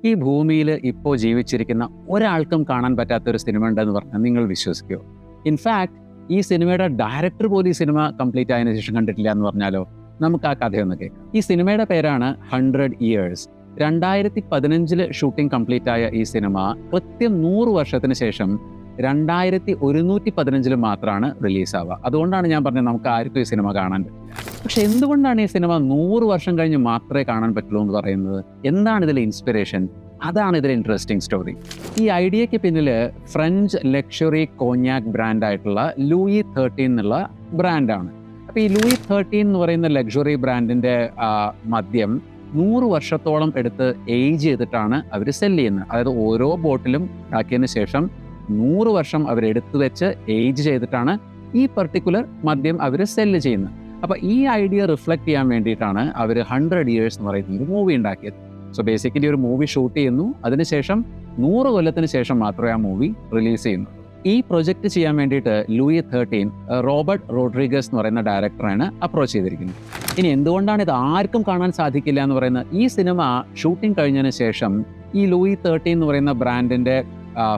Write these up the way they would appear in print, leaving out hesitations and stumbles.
ഈ ഭൂമിയിൽ ഇപ്പോൾ ജീവിച്ചിരിക്കുന്ന ഒരാൾക്കും കാണാൻ പറ്റാത്തൊരു സിനിമ ഉണ്ടെന്ന് പറഞ്ഞാൽ നിങ്ങൾ വിശ്വസിക്കുമോ? ഇൻഫാക്ട് ഈ സിനിമയുടെ ഡയറക്ടർ പോലും ഈ സിനിമ കംപ്ലീറ്റ് ആയതിനു ശേഷം കണ്ടിട്ടില്ല എന്ന് പറഞ്ഞാലോ? നമുക്ക് ആ കഥയൊന്ന് കേൾക്കാം. ഈ സിനിമയുടെ പേരാണ് 100 Years. 2015 ഷൂട്ടിംഗ് കംപ്ലീറ്റ് ആയ ഈ സിനിമ കൃത്യം 100 വർഷത്തിന് ശേഷം 2115 മാത്രമാണ് റിലീസാവുക. അതുകൊണ്ടാണ് ഞാൻ പറഞ്ഞത് നമുക്ക് ആർക്കും ഈ സിനിമ കാണാൻ പറ്റില്ല. പക്ഷെ എന്തുകൊണ്ടാണ് ഈ സിനിമ 100 വർഷം കഴിഞ്ഞ് മാത്രമേ കാണാൻ പറ്റുള്ളൂ എന്ന് പറയുന്നത്? എന്താണ് ഇതിലെ ഇൻസ്പിറേഷൻ? അതാണ് ഇതിലെ ഇൻട്രസ്റ്റിംഗ് സ്റ്റോറി. ഈ ഐഡിയയ്ക്ക് പിന്നിൽ ഫ്രഞ്ച് ലക്ഷറി കോഞ്ഞാക് ബ്രാൻഡായിട്ടുള്ള ലൂയി 13 എന്നുള്ള ബ്രാൻഡാണ്. അപ്പോൾ ഈ ലൂയി 13 എന്ന് പറയുന്ന ലക്ഷറി ബ്രാൻഡിൻ്റെ മദ്യം 100 വർഷത്തോളം എടുത്ത് ഏജ് ചെയ്തിട്ടാണ് അവർ സെല് ചെയ്യുന്നത്. അതായത് ഓരോ ബോട്ടിലും ആക്കിയതിന് ശേഷം 100 വർഷം അവരെടുത്തു വെച്ച് ഏജ് ചെയ്തിട്ടാണ് ഈ പർട്ടിക്കുലർ മദ്യം അവർ സെല്ല് ചെയ്യുന്നത്. അപ്പോൾ ഈ ഐഡിയ റിഫ്ലക്റ്റ് ചെയ്യാൻ വേണ്ടിയിട്ടാണ് അവർ 100 Years എന്ന് പറയുന്ന ഒരു മൂവി ഉണ്ടാക്കിയത്. സോ ബേസിക്കലി ഒരു മൂവി ഷൂട്ട് ചെയ്യുന്നു, അതിനുശേഷം 100 കൊല്ലത്തിന് ശേഷം മാത്രമേ ആ മൂവി റിലീസ് ചെയ്യുന്നു. ഈ പ്രൊജക്റ്റ് ചെയ്യാൻ വേണ്ടിയിട്ട് ലൂയി 13 റോബർട്ട് റോഡ്രിഗസ് എന്ന് പറയുന്ന ഡയറക്ടറാണ് അപ്രോച്ച് ചെയ്തിരിക്കുന്നത്. ഇനി എന്തുകൊണ്ടാണ് ഇത് ആർക്കും കാണാൻ സാധിക്കില്ല എന്ന് പറയുന്നത്? ഈ സിനിമ ഷൂട്ടിംഗ് കഴിഞ്ഞതിന് ശേഷം ഈ ലൂയി 13 എന്ന് പറയുന്ന ബ്രാൻഡിൻ്റെ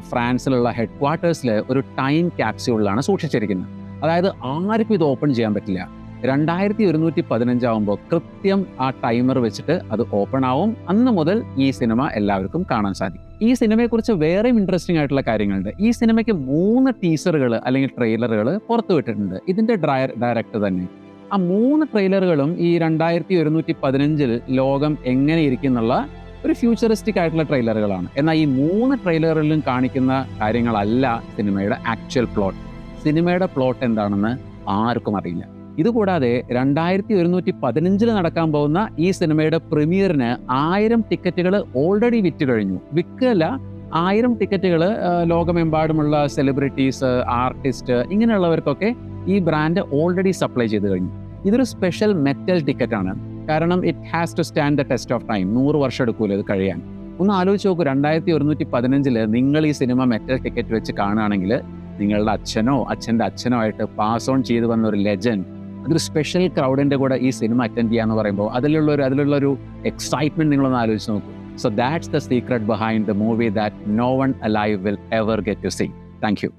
ഫ്രാൻസിലുള്ള ഹെഡ് ക്വാർട്ടേഴ്സിൽ ഒരു ടൈം ക്യാപ്സ്യൂളിലാണ് സൂക്ഷിച്ചിരിക്കുന്നത്. അതായത് ആർക്കും ഇത് ഓപ്പൺ ചെയ്യാൻ പറ്റില്ല. 2115 ആകുമ്പോൾ കൃത്യം ആ ടൈമർ വെച്ചിട്ട് അത് ഓപ്പൺ ആവും. അന്ന് മുതൽ ഈ സിനിമ എല്ലാവർക്കും കാണാൻ സാധിക്കും. ഈ സിനിമയെക്കുറിച്ച് വേറെയും ഇൻട്രസ്റ്റിംഗ് ആയിട്ടുള്ള കാര്യങ്ങളുണ്ട്. ഈ സിനിമയ്ക്ക് 3 ടീസറുകൾ അല്ലെങ്കിൽ ട്രെയിലറുകൾ പുറത്തുവിട്ടിട്ടുണ്ട് ഇതിൻ്റെ ഡയറക്ടർ തന്നെ. ആ 3 ട്രെയിലറുകളും ഈ 2115 ലോകം എങ്ങനെ ഇരിക്കും എന്നുള്ള ഒരു ഫ്യൂച്ചറിസ്റ്റിക് ആയിട്ടുള്ള ട്രെയിലറുകളാണ്. എന്നാൽ ഈ 3 ട്രെയിലറുകളിലും കാണിക്കുന്ന കാര്യങ്ങളല്ല സിനിമയുടെ ആക്ച്വൽ പ്ലോട്ട്. സിനിമയുടെ പ്ലോട്ട് എന്താണെന്ന് ആർക്കും അറിയില്ല. ഇതുകൂടാതെ 2115 നടക്കാൻ പോകുന്ന ഈ സിനിമയുടെ പ്രീമിയറിന് 1000 ടിക്കറ്റുകൾ ഓൾറെഡി വിറ്റ് കഴിഞ്ഞു. വിൽക്കല്ല, 1000 ടിക്കറ്റുകൾ ലോകമെമ്പാടുമുള്ള സെലിബ്രിറ്റീസ്, ആർട്ടിസ്റ്റ്, ഇങ്ങനെയുള്ളവർക്കൊക്കെ ഈ ബ്രാൻഡ് ഓൾറെഡി സപ്ലൈ ചെയ്ത് കഴിഞ്ഞു. ഇതൊരു സ്പെഷ്യൽ മെറ്റൽ ടിക്കറ്റാണ്. കാരണം it has to stand the test of time. 100 വർഷം എടുക്കൂല ഇത് കഴിയാൻ. ഒന്ന് ആലോചിച്ച് നോക്കൂ, 2115 നിങ്ങൾ ഈ സിനിമ മെറ്റൽ ടിക്കറ്റ് വെച്ച് കാണുകയാണെങ്കിൽ നിങ്ങളുടെ അച്ഛനോ അച്ഛൻ്റെ അച്ഛനോ ആയിട്ട് പാസ് ഓൺ ചെയ്തു വന്ന ഒരു ലെജൻഡ് അതൊരു സ്പെഷ്യൽ ക്രൗഡിൻ്റെ കൂടെ ഈ സിനിമ അറ്റൻഡ് ചെയ്യാന്ന് പറയുമ്പോൾ അതിലുള്ളൊരു എക്സൈറ്റ്മെന്റ് നിങ്ങളൊന്ന് ആലോചിച്ച് നോക്കൂ. So that's the secret behind the movie that no one alive will ever get to see. Thank U.